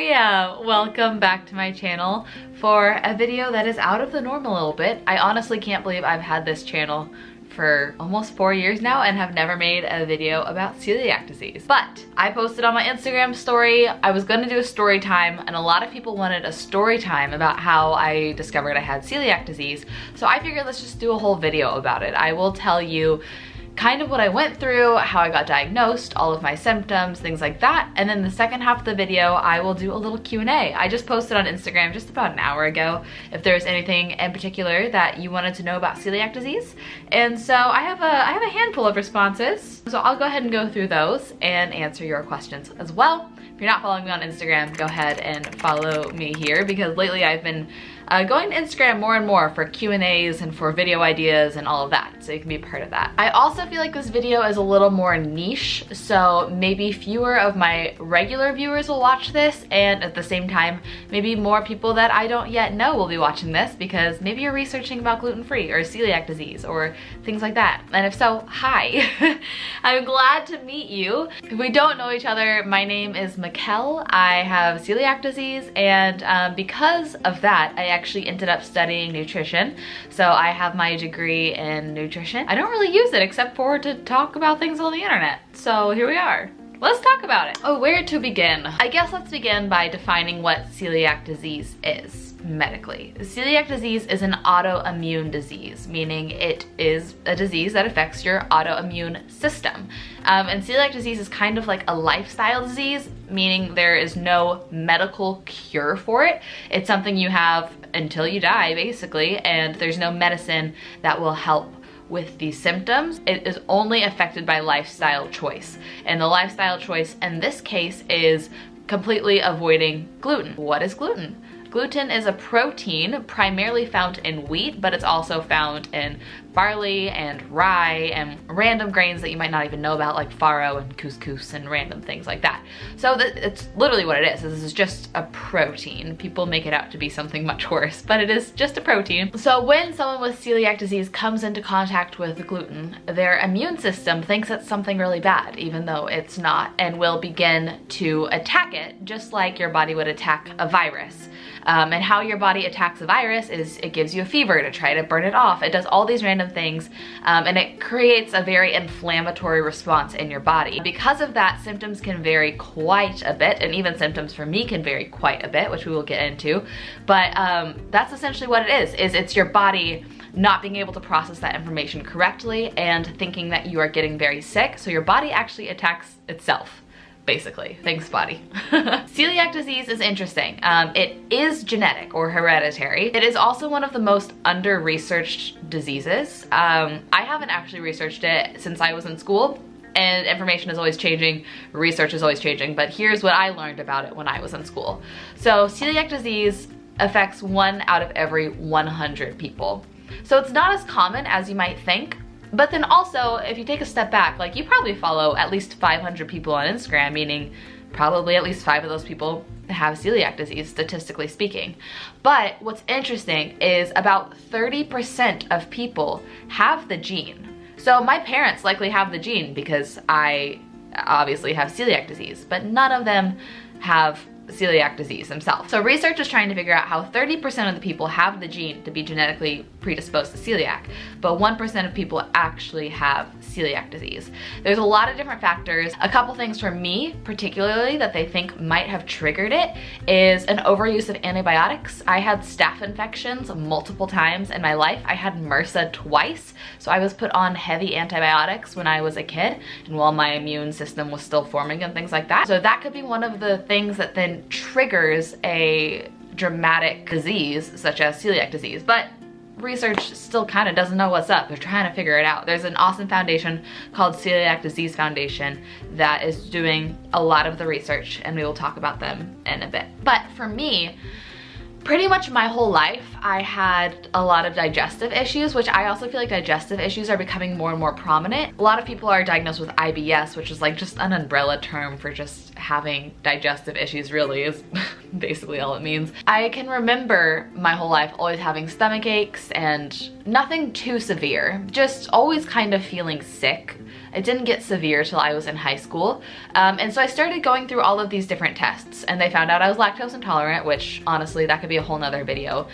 ya? Welcome back to my channel for a video that is out of the norm a little bit. I honestly can't believe I've had this channel for almost 4 years now and have never made a video about celiac disease. But I posted on my Instagram story, I was gonna do a story time, and a lot of people wanted a story time about how I discovered I had celiac disease. So I figured let's just do a whole video about it. I will tell you kind of what I went through, how I got diagnosed, all of my symptoms, things like that. And then the second half of the video, I will do a little Q&A. I just posted on Instagram just about an hour ago if there's anything in particular that you wanted to know about celiac disease. And so I have a handful of responses. So I'll go ahead and go through those and answer your questions as well. If you're not following me on Instagram, go ahead and follow me here because lately I've been going to Instagram more and more for Q&As and for video ideas and all of that, so you can be a part of that. I also feel like this video is a little more niche, so maybe fewer of my regular viewers will watch this, and at the same time, maybe more people that I don't yet know will be watching this because maybe you're researching about gluten-free or celiac disease or things like that. And if so, hi. I'm glad to meet you. If we don't know each other, my name is Michel. I have celiac disease, and because of that, I actually ended up studying nutrition. So I have my degree in nutrition. I don't really use it except for to talk about things on the internet. So here we are. Let's talk about it. Oh, where to begin? I guess let's begin by defining what celiac disease is medically. Celiac disease is an autoimmune disease, meaning it is a disease that affects your autoimmune system. And celiac disease is kind of like a lifestyle disease, meaning there is no medical cure for it. It's something you have until you die, basically, and there's no medicine that will help with these symptoms. It is only affected by lifestyle choice. And the lifestyle choice in this case is completely avoiding gluten. What is gluten? Gluten is a protein primarily found in wheat, but it's also found in barley and rye and random grains that you might not even know about, like farro and couscous and random things like that. So it's literally what it is. This is just a protein. People make it out to be something much worse, but it is just a protein. So when someone with celiac disease comes into contact with gluten, their immune system thinks it's something really bad, even though it's not, and will begin to attack it, just like your body would attack a virus. And how your body attacks a virus is it gives you a fever to try to burn it off. It does all these random things, and it creates a very inflammatory response in your body. Because of that, symptoms can vary quite a bit, and even symptoms for me can vary quite a bit, which we will get into. But that's essentially what it is it's your body not being able to process that information correctly and thinking that you are getting very sick, so your body actually attacks itself. Basically. Thanks, body. Celiac disease is interesting. It is genetic or hereditary. It is also one of the most under-researched diseases. I haven't actually researched it since I was in school, and information is always changing, research is always changing, but here's what I learned about it when I was in school. So celiac disease affects 1 out of every 100 people. So it's not as common as you might think. But then also, if you take a step back, like you probably follow at least 500 people on Instagram, meaning probably at least 5 of those people have celiac disease, statistically speaking. But what's interesting is about 30% of people have the gene. So my parents likely have the gene because I obviously have celiac disease, but none of them have celiac disease themselves. So research is trying to figure out how 30% of the people have the gene to be genetically predisposed to celiac, but 1% of people actually have celiac disease. There's a lot of different factors. A couple things for me, particularly, that they think might have triggered it is an overuse of antibiotics. I had staph infections multiple times in my life. I had MRSA twice, so I was put on heavy antibiotics when I was a kid and while my immune system was still forming and things like that. So that could be one of the things that then triggers a dramatic disease such as celiac disease. But research still kind of doesn't know what's up. They're trying to figure it out. There's an awesome foundation called Celiac Disease Foundation that is doing a lot of the research, and we will talk about them in a bit. But for me, pretty much my whole life, I had a lot of digestive issues, which I also feel like digestive issues are becoming more and more prominent. A lot of people are diagnosed with IBS, which is like just an umbrella term for just having digestive issues, really is basically all it means. I can remember my whole life always having stomach aches and nothing too severe, just always kind of feeling sick. It didn't get severe till I was in high school. And so I started going through all of these different tests, and they found out I was lactose intolerant, which honestly, that could be a whole nother video.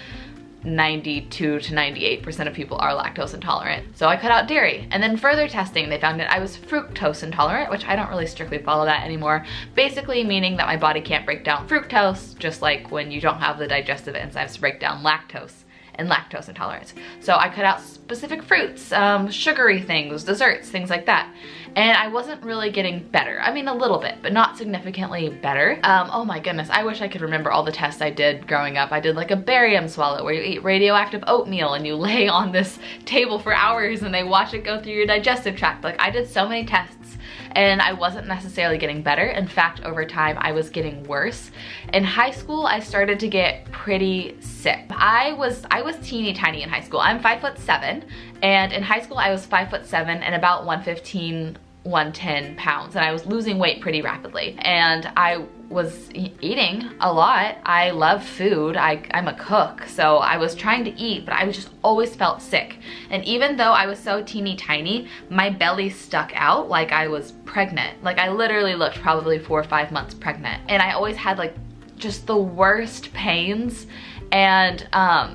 92 to 98% of people are lactose intolerant. So I cut out dairy. And then further testing, they found that I was fructose intolerant, which I don't really strictly follow that anymore. Basically meaning that my body can't break down fructose, just like when you don't have the digestive enzymes to break down lactose and lactose intolerance. So I cut out specific fruits, sugary things, desserts, things like that. And I wasn't really getting better. I mean, a little bit, but not significantly better. Oh my goodness, I wish I could remember all the tests I did growing up. I did like a barium swallow where you eat radioactive oatmeal and you lay on this table for hours and they watch it go through your digestive tract. Like, I did so many tests and I wasn't necessarily getting better. In fact, over time, I was getting worse. In high school, I started to get pretty sick. I was teeny tiny in high school. I'm 5'7", and in high school, I was 5'7" and about 115, 110 pounds, and I was losing weight pretty rapidly. And I was eating a lot. I love food. I'm a cook, so I was trying to eat, but I just always felt sick. And even though I was so teeny tiny, my belly stuck out like I was pregnant. Like, I literally looked probably 4 or 5 months pregnant. And I always had like just the worst pains. And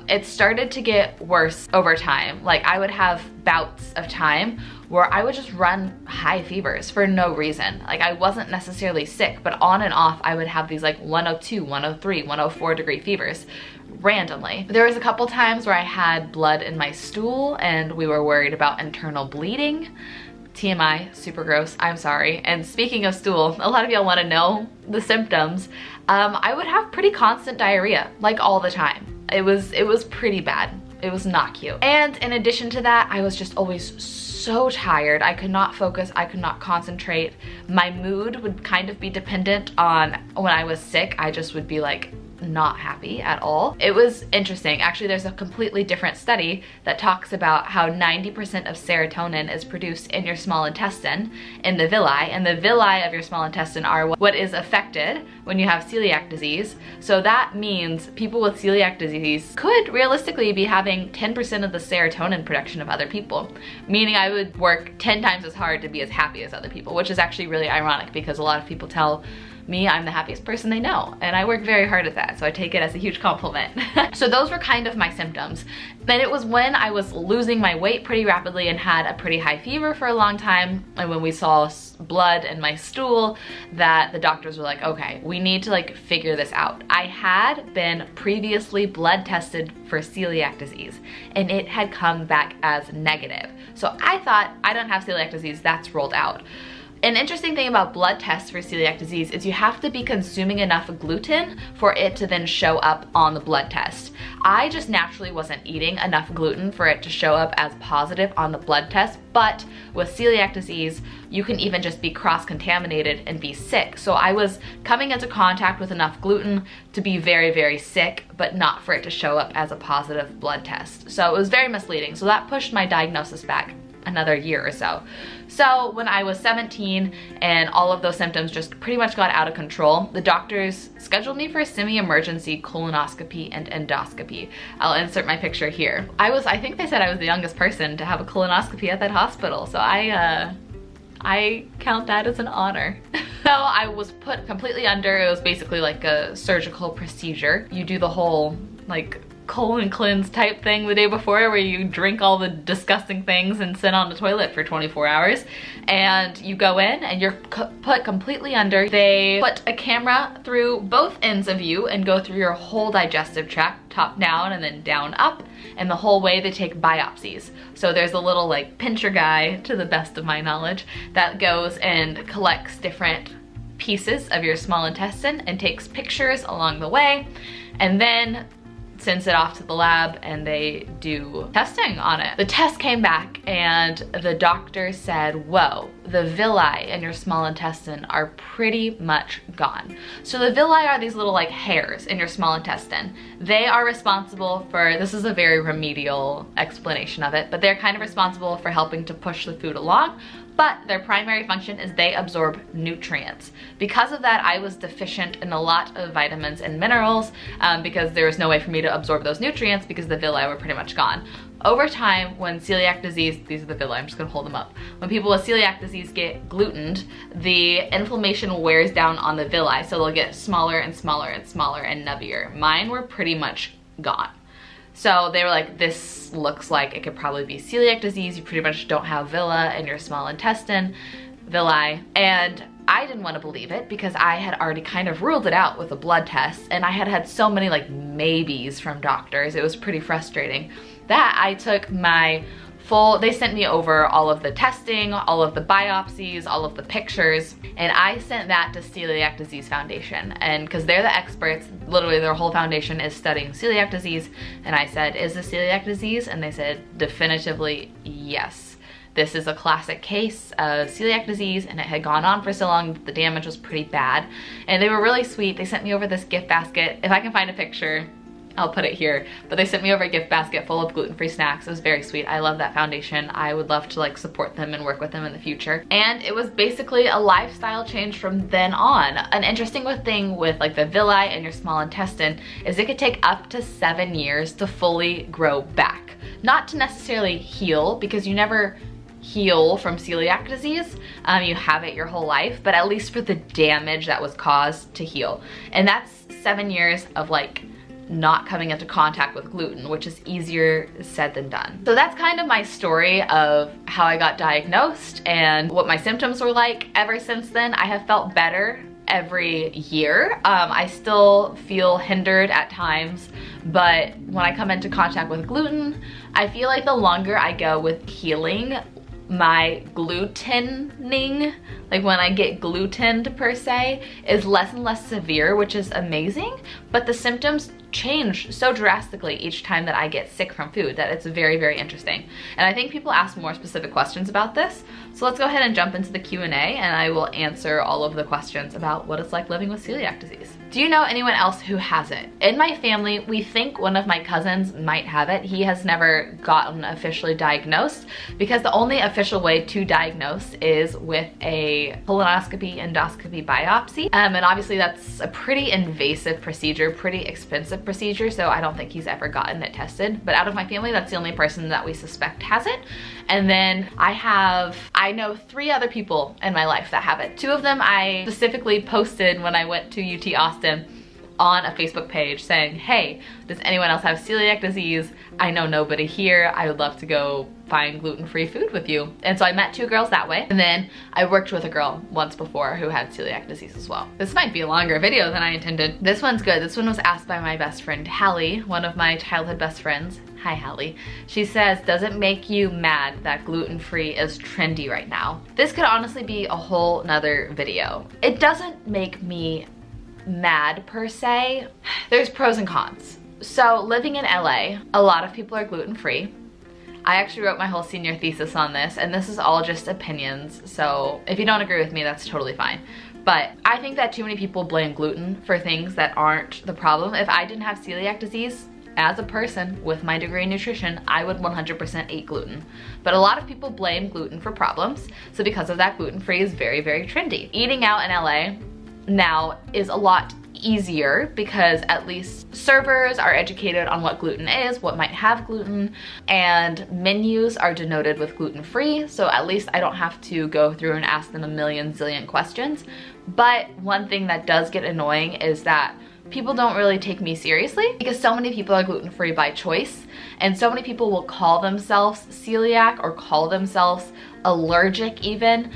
it started to get worse over time. Like, I would have bouts of time where I would just run high fevers for no reason. Like, I wasn't necessarily sick, but on and off I would have these like 102, 103, 104 degree fevers randomly. There was a couple times where I had blood in my stool and we were worried about internal bleeding. TMI, super gross, I'm sorry. And speaking of stool, a lot of y'all want to know the symptoms. I would have pretty constant diarrhea, like all the time. It was pretty bad. It was not cute. And in addition to that, I was just always so tired. I could not focus, I could not concentrate. My mood would kind of be dependent on when I was sick. I just would be like not happy at all. It was interesting. Actually, there's a completely different study that talks about how 90% of serotonin is produced in your small intestine, in the villi, and the villi of your small intestine are what is affected when you have celiac disease. So that means people with celiac disease could realistically be having 10% of the serotonin production of other people, meaning I would work 10 times as hard to be as happy as other people, which is actually really ironic because a lot of people tell me I'm the happiest person they know, and I work very hard at that, so I take it as a huge compliment. So those were kind of my symptoms. But it was when I was losing my weight pretty rapidly and had a pretty high fever for a long time, and when we saw blood in my stool, that the doctors were like, okay, we need to like figure this out. I had been previously blood tested for celiac disease, and it had come back as negative. So I thought, I don't have celiac disease, that's ruled out. An interesting thing about blood tests for celiac disease is you have to be consuming enough gluten for it to then show up on the blood test. I just naturally wasn't eating enough gluten for it to show up as positive on the blood test, but with celiac disease, you can even just be cross-contaminated and be sick. So I was coming into contact with enough gluten to be very, very sick, but not for it to show up as a positive blood test. So it was very misleading. So that pushed my diagnosis back another year or so. So when I was 17 and all of those symptoms just pretty much got out of control, the doctors scheduled me for a semi-emergency colonoscopy and endoscopy. I'll insert my picture here. I think they said I was the youngest person to have a colonoscopy at that hospital, so I count that as an honor. So I was put completely under. It was basically like a surgical procedure. You do the whole like colon cleanse type thing the day before where you drink all the disgusting things and sit on the toilet for 24 hours, and you go in and you're put completely under. They put a camera through both ends of you and go through your whole digestive tract, top down and then down up, and the whole way they take biopsies. So there's a little like pincher guy, to the best of my knowledge, that goes and collects different pieces of your small intestine and takes pictures along the way, and then sends it off to the lab and they do testing on it. The test came back and the doctor said, whoa, the villi in your small intestine are pretty much gone. So the villi are these little like hairs in your small intestine. They are responsible for, this is a very remedial explanation of it, but they're kind of responsible for helping to push the food along, but their primary function is they absorb nutrients. Because of that, I was deficient in a lot of vitamins and minerals because there was no way for me to absorb those nutrients because the villi were pretty much gone. Over time, when celiac disease, these are the villi, I'm just gonna hold them up. When people with celiac disease get glutened, the inflammation wears down on the villi, so they'll get smaller and smaller and smaller and nubbier. Mine were pretty much gone. So they were like, this looks like it could probably be celiac disease. You pretty much don't have villi in your small intestine, villi. And I didn't want to believe it because I had already kind of ruled it out with a blood test, and I had had so many like maybes from doctors. It was pretty frustrating that I took my they sent me over all of the testing, all of the biopsies, all of the pictures, and I sent that to Celiac Disease Foundation. And because they're the experts, literally their whole foundation is studying celiac disease. And I said, is this celiac disease? And they said, definitively yes. This is a classic case of celiac disease, and it had gone on for so long that the damage was pretty bad. And they were really sweet. They sent me over this gift basket. If I can find a picture, I'll put it here, but they sent me over a gift basket full of gluten-free snacks. It was very sweet. I love that foundation. I would love to like support them and work with them in the future. And it was basically a lifestyle change from then on. An interesting thing with like the villi and your small intestine is it could take up to 7 years to fully grow back. Not to necessarily heal, because you never heal from celiac disease. You have it your whole life, but at least for the damage that was caused to heal. And that's 7 years of like not coming into contact with gluten, which is easier said than done. So that's kind of my story of how I got diagnosed and what my symptoms were like. Ever since then, I have felt better every year. I still feel hindered at times, but when I come into contact with gluten, I feel like the longer I go with healing, my glutening, like when I get glutened per se, is less and less severe, which is amazing, but the symptoms change so drastically each time that I get sick from food that it's very, very interesting. And I think people ask more specific questions about this, so let's go ahead and jump into the Q&A and I will answer all of the questions about what it's like living with celiac disease. Do you know anyone else who has it? In my family, we think one of my cousins might have it. He has never gotten officially diagnosed because the only official way to diagnose is with a colonoscopy, endoscopy, biopsy. And obviously that's a pretty invasive procedure, pretty expensive procedure, so I don't think he's ever gotten it tested. But out of my family, that's the only person that we suspect has it. And then I know 3 other people in my life that have it. 2 of them I specifically posted when I went to UT Austin on a Facebook page saying, hey, does anyone else have celiac disease? I know nobody here. I would love to go find gluten-free food with you. And so I met 2 girls that way. And then I worked with a girl once before who had celiac disease as well. This might be a longer video than I intended. This one's good. This one was asked by my best friend, Hallie, one of my childhood best friends. Hi, Hallie. She says, does it make you mad that gluten-free is trendy right now? This could honestly be a whole nother video. It doesn't make me mad per se. There's pros and cons. So living in LA, a lot of people are gluten-free. I actually wrote my whole senior thesis on this, and this is all just opinions, so if you don't agree with me, that's totally fine. But I think that too many people blame gluten for things that aren't the problem. If I didn't have celiac disease, as a person with my degree in nutrition, I would 100% eat gluten. But a lot of people blame gluten for problems, so because of that, gluten-free is very, very trendy. Eating out in LA now is a lot easier because at least servers are educated on what gluten is, what might have gluten, and menus are denoted with gluten-free, so at least I don't have to go through and ask them a million zillion questions. But one thing that does get annoying is that people don't really take me seriously because so many people are gluten-free by choice, and so many people will call themselves celiac or call themselves allergic even,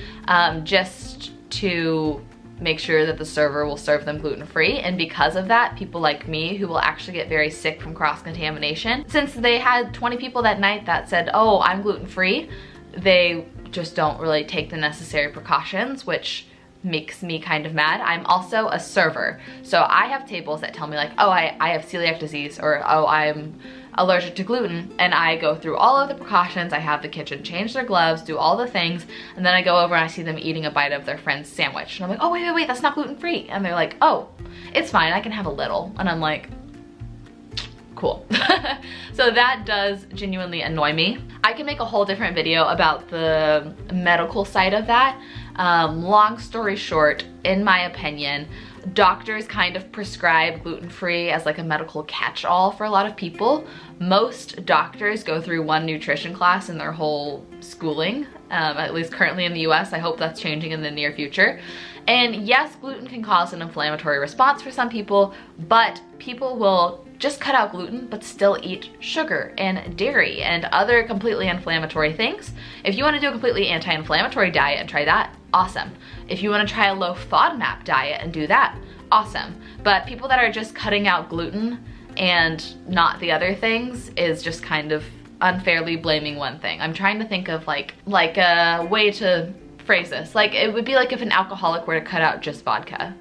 just to make sure that the server will serve them gluten-free. And because of that, people like me who will actually get very sick from cross-contamination, since they had 20 people that night that said, oh, I'm gluten-free, they just don't really take the necessary precautions, which makes me kind of mad. I'm also a server, so I have tables that tell me like, oh, I have celiac disease, or oh, I'm allergic to gluten, and I go through all of the precautions. I have the kitchen change their gloves, do all the things, and then I go over and I see them eating a bite of their friend's sandwich, and I'm like, oh, wait, that's not gluten-free. And they're like, oh, it's fine, I can have a little. And I'm like, cool. So that does genuinely annoy me. I can make a whole different video about the medical side of that. Long story short, in my opinion, doctors kind of prescribe gluten-free as like a medical catch-all for a lot of people. Most doctors go through one nutrition class in their whole schooling, at least currently in the US. I hope that's changing in the near future. And yes, gluten can cause an inflammatory response for some people, but people will just cut out gluten but still eat sugar and dairy and other completely inflammatory things. If you want to do a completely anti-inflammatory diet and try that, awesome. If you want to try a low FODMAP diet and do that, awesome. But people that are just cutting out gluten and not the other things is just kind of unfairly blaming one thing. I'm trying to think of like a way to phrase this. Like, it would be like if an alcoholic were to cut out just vodka,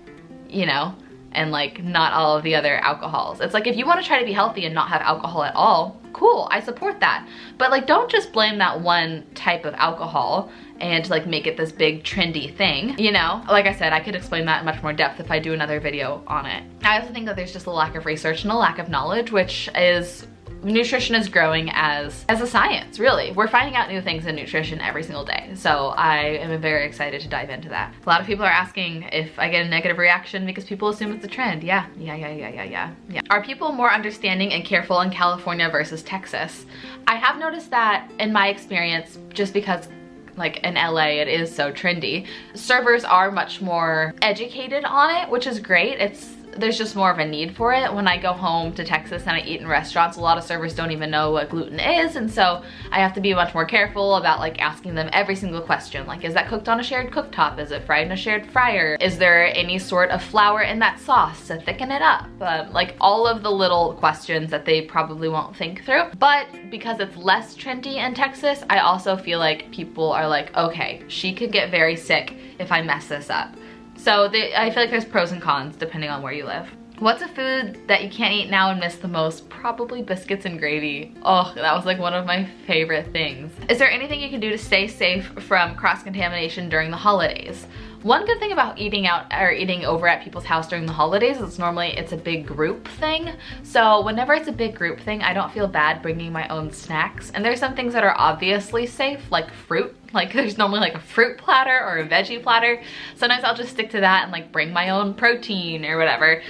you know, and like not all of the other alcohols. It's like, if you want to try to be healthy and not have alcohol at all, cool, I support that. But like, don't just blame that one type of alcohol and like make it this big trendy thing, you know? Like I said, I could explain that in much more depth if I do another video on it. I also think that there's just a lack of research and a lack of knowledge, which is, nutrition is growing as a science, really. We're finding out new things in nutrition every single day. So I am very excited to dive into that. A lot of people are asking if I get a negative reaction because people assume it's a trend. Yeah. Are people more understanding and careful in California versus Texas? I have noticed that in my experience, just because like in LA it is so trendy, servers are much more educated on it, which is great. There's just more of a need for it. When I go home to Texas and I eat in restaurants, a lot of servers don't even know what gluten is, and so I have to be much more careful about like asking them every single question. Like, is that cooked on a shared cooktop? Is it fried in a shared fryer? Is there any sort of flour in that sauce to thicken it up? Like all of the little questions that they probably won't think through. But because it's less trendy in Texas, I also feel like people are like, okay, she could get very sick if I mess this up. So I feel like there's pros and cons depending on where you live. What's a food that you can't eat now and miss the most? Probably biscuits and gravy. Oh, that was like one of my favorite things. Is there anything you can do to stay safe from cross-contamination during the holidays? One good thing about eating out or eating over at people's house during the holidays is normally it's a big group thing. So whenever it's a big group thing, I don't feel bad bringing my own snacks. And there's some things that are obviously safe, like fruit. Like there's normally like a fruit platter or a veggie platter. Sometimes I'll just stick to that and like bring my own protein or whatever,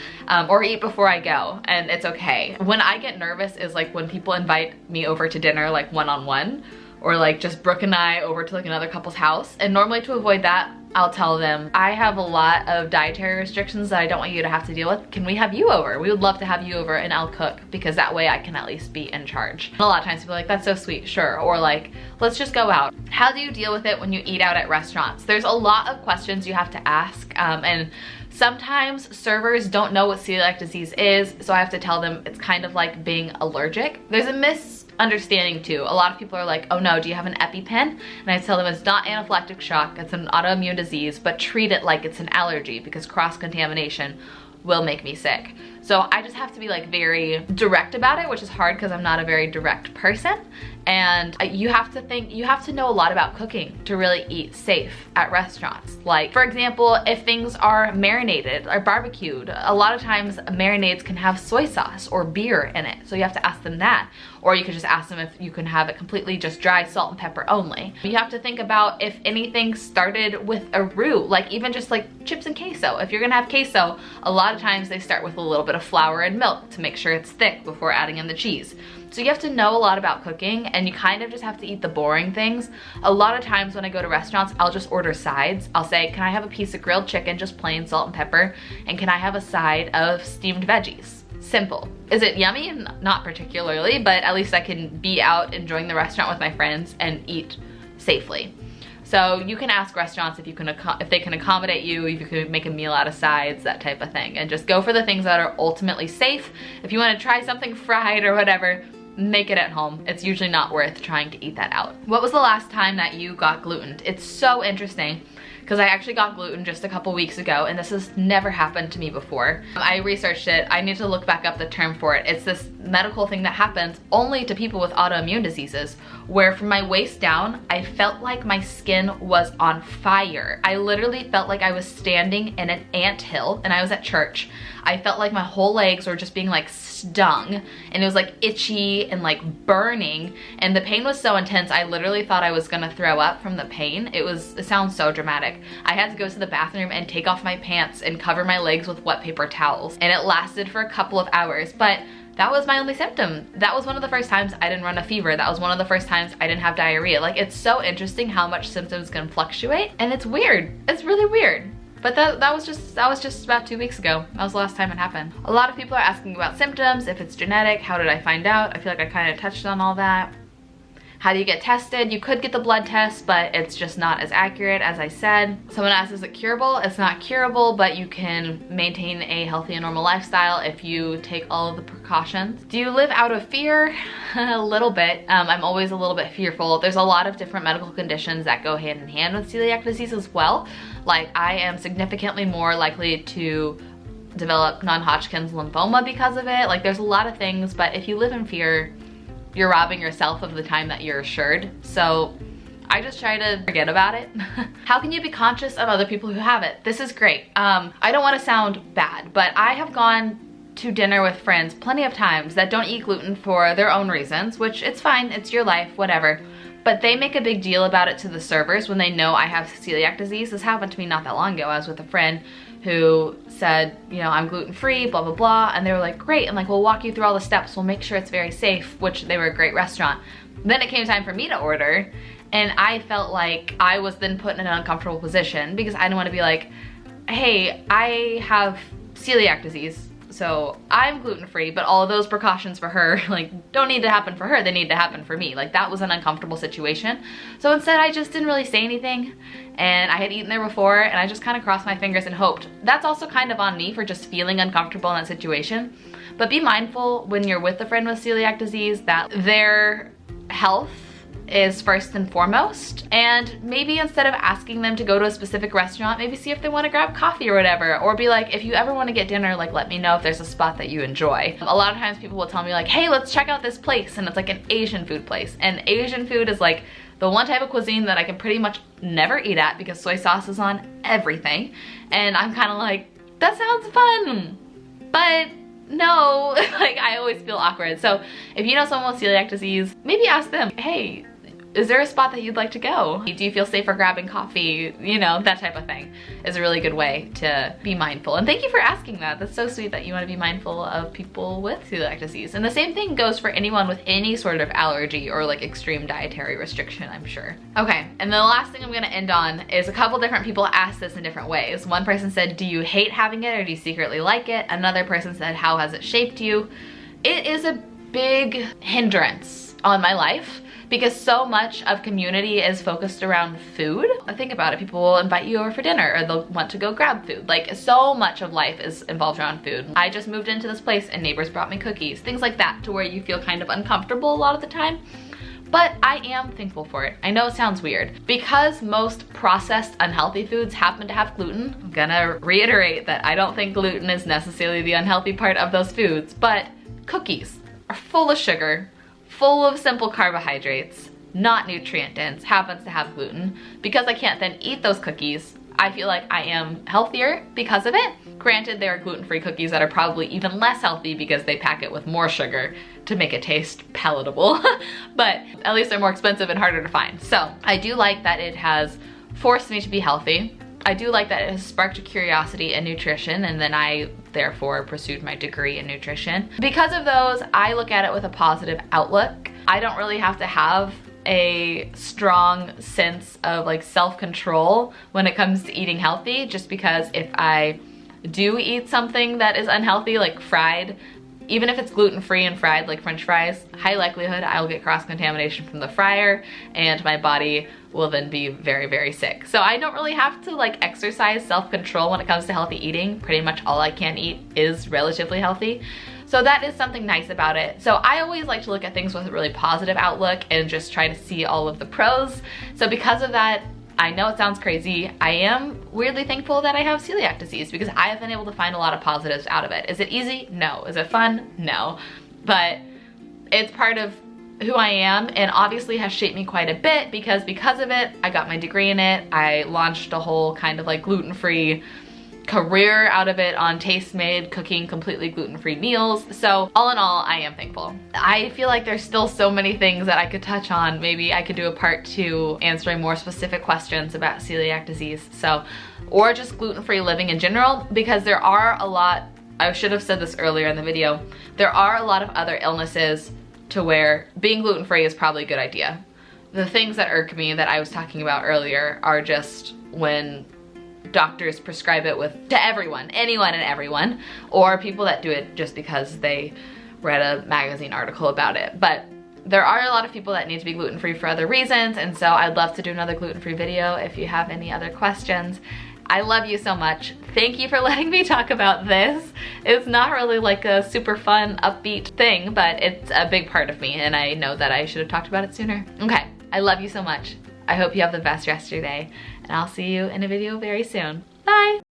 or eat before I go, and it's okay. When I get nervous is like when people invite me over to dinner like one-on-one, or like just Brooke and I over to like another couple's house. And normally to avoid that, I'll tell them, I have a lot of dietary restrictions that I don't want you to have to deal with. Can we have you over? We would love to have you over and I'll cook, because that way I can at least be in charge. And a lot of times people are like, that's so sweet, sure. Or like, let's just go out. How do you deal with it when you eat out at restaurants? There's a lot of questions you have to ask, and sometimes servers don't know what celiac disease is, so I have to tell them it's kind of like being allergic. There's a misunderstanding too. A lot of people are like, oh no, do you have an EpiPen? And I tell them it's not anaphylactic shock, it's an autoimmune disease, but treat it like it's an allergy, because cross-contamination will make me sick. So I just have to be like very direct about it, which is hard because I'm not a very direct person. And you have to know a lot about cooking to really eat safe at restaurants. Like, for example, if things are marinated or barbecued, a lot of times marinades can have soy sauce or beer in it. So you have to ask them that. Or you could just ask them if you can have it completely just dry salt and pepper only. You have to think about if anything started with a roux, like even just like chips and queso. If you're gonna have queso, a lot of times they start with a little bit of flour and milk to make sure it's thick before adding in the cheese. So you have to know a lot about cooking, and you kind of just have to eat the boring things. A lot of times when I go to restaurants, I'll just order sides. I'll say, can I have a piece of grilled chicken, just plain salt and pepper? And can I have a side of steamed veggies? Simple. Is it yummy? Not particularly, but at least I can be out enjoying the restaurant with my friends and eat safely. So you can ask restaurants if they can accommodate you, if you can make a meal out of sides, that type of thing. And just go for the things that are ultimately safe. If you want to try something fried or whatever, make it at home. It's usually not worth trying to eat that out. What was the last time that you got gluten? It's so interesting because I actually got gluten just a couple weeks ago, and this has never happened to me before. I researched it. I need to look back up the term for it. It's this medical thing that happens only to people with autoimmune diseases, where from my waist down, I felt like my skin was on fire. I literally felt like I was standing in an anthill, and I was at church. I felt like my whole legs were just being like stung, and it was like itchy and like burning, and the pain was so intense I literally thought I was gonna throw up from the pain. It sounds so dramatic. I had to go to the bathroom and take off my pants and cover my legs with wet paper towels, and it lasted for a couple of hours, but that was my only symptom. That was one of the first times I didn't run a fever. That was one of the first times I didn't have diarrhea. Like, it's so interesting how much symptoms can fluctuate, and it's weird. It's really weird. But that was just about 2 weeks ago. That was the last time it happened. A lot of people are asking about symptoms, if it's genetic, how did I find out? I feel like I kind of touched on all that. How do you get tested? You could get the blood test, but it's just not as accurate as I said. Someone asked, is it curable? It's not curable, but you can maintain a healthy and normal lifestyle if you take all of the precautions. Do you live out of fear? A little bit. I'm always a little bit fearful. There's a lot of different medical conditions that go hand in hand with celiac disease as well. Like, I am significantly more likely to develop non-Hodgkin's lymphoma because of it. Like, there's a lot of things, but if you live in fear, you're robbing yourself of the time that you're assured. So I just try to forget about it. How can you be conscious of other people who have it? This is great. I don't want to sound bad, but I have gone to dinner with friends plenty of times that don't eat gluten for their own reasons, which it's fine, it's your life, whatever. But they make a big deal about it to the servers when they know I have celiac disease. This happened to me not that long ago. I was with a friend who said, you know, I'm gluten-free, blah, blah, blah. And they were like, great. And like, we'll walk you through all the steps. We'll make sure it's very safe, which they were a great restaurant. Then it came time for me to order. And I felt like I was then put in an uncomfortable position because I didn't want to be like, hey, I have celiac disease, so I'm gluten-free, but all of those precautions for her, like, don't need to happen for her, they need to happen for me. Like, that was an uncomfortable situation. So instead, I just didn't really say anything, and I had eaten there before, and I just kind of crossed my fingers and hoped. That's also kind of on me for just feeling uncomfortable in that situation. But be mindful when you're with a friend with celiac disease that their health is first and foremost, and maybe instead of asking them to go to a specific restaurant, maybe see if they want to grab coffee or whatever, or be like, if you ever want to get dinner, like, let me know if there's a spot that you enjoy. A lot of times people will tell me like, hey, let's check out this place, and it's like an Asian food place, and Asian food is like the one type of cuisine that I can pretty much never eat at because soy sauce is on everything, and I'm kind of like, that sounds fun, but no, like, I always feel awkward. So if you know someone with celiac disease, maybe ask them, hey, is there a spot that you'd like to go? Do you feel safer grabbing coffee? You know, that type of thing is a really good way to be mindful. And thank you for asking that. That's so sweet that you want to be mindful of people with celiac disease. And the same thing goes for anyone with any sort of allergy or like extreme dietary restriction, I'm sure. Okay, and the last thing I'm gonna end on is a couple different people asked this in different ways. One person said, do you hate having it or do you secretly like it? Another person said, how has it shaped you? It is a big hindrance on my life, because so much of community is focused around food. Think about it, people will invite you over for dinner or they'll want to go grab food. Like, so much of life is involved around food. I just moved into this place and neighbors brought me cookies, things like that, to where you feel kind of uncomfortable a lot of the time. But I am thankful for it. I know it sounds weird. Because most processed unhealthy foods happen to have gluten, I'm gonna reiterate that I don't think gluten is necessarily the unhealthy part of those foods, but cookies are full of sugar, full of simple carbohydrates, not nutrient dense, happens to have gluten. Because I can't then eat those cookies, I feel like I am healthier because of it. Granted, there are gluten-free cookies that are probably even less healthy because they pack it with more sugar to make it taste palatable, but at least they're more expensive and harder to find. So I do like that it has forced me to be healthy. I do like that it has sparked a curiosity in nutrition, and then I therefore pursued my degree in nutrition. Because of those, I look at it with a positive outlook. I don't really have to have a strong sense of like self-control when it comes to eating healthy, just because if I do eat something that is unhealthy, like fried, even if it's gluten-free and fried, like French fries, high likelihood I'll get cross-contamination from the fryer and my body will then be very, very sick. So I don't really have to like exercise self-control when it comes to healthy eating. Pretty much all I can eat is relatively healthy. So that is something nice about it. So I always like to look at things with a really positive outlook and just try to see all of the pros. So because of that, I know it sounds crazy, I am weirdly thankful that I have celiac disease because I have been able to find a lot of positives out of it. Is it easy? No. Is it fun? No. But it's part of who I am and obviously has shaped me quite a bit because of it, I got my degree in it. I launched a whole kind of like gluten-free career out of it on TASTEMADE, cooking completely gluten-free meals. So all in all, I am thankful. I feel like there's still so many things that I could touch on. Maybe I could do a part 2 answering more specific questions about celiac disease. So, or just gluten-free living in general, because there are a lot, I should have said this earlier in the video, there are a lot of other illnesses to where being gluten-free is probably a good idea. The things that irk me that I was talking about earlier are just when doctors prescribe it to everyone, anyone and everyone, or people that do it just because they read a magazine article about it. But there are a lot of people that need to be gluten-free for other reasons, and so I'd love to do another gluten-free video if you have any other questions. I love you so much. Thank you for letting me talk about this. It's not really like a super fun, upbeat thing, but it's a big part of me, and I know that I should have talked about it sooner. Okay, I love you so much. I hope you have the best rest of your day, and I'll see you in a video very soon. Bye!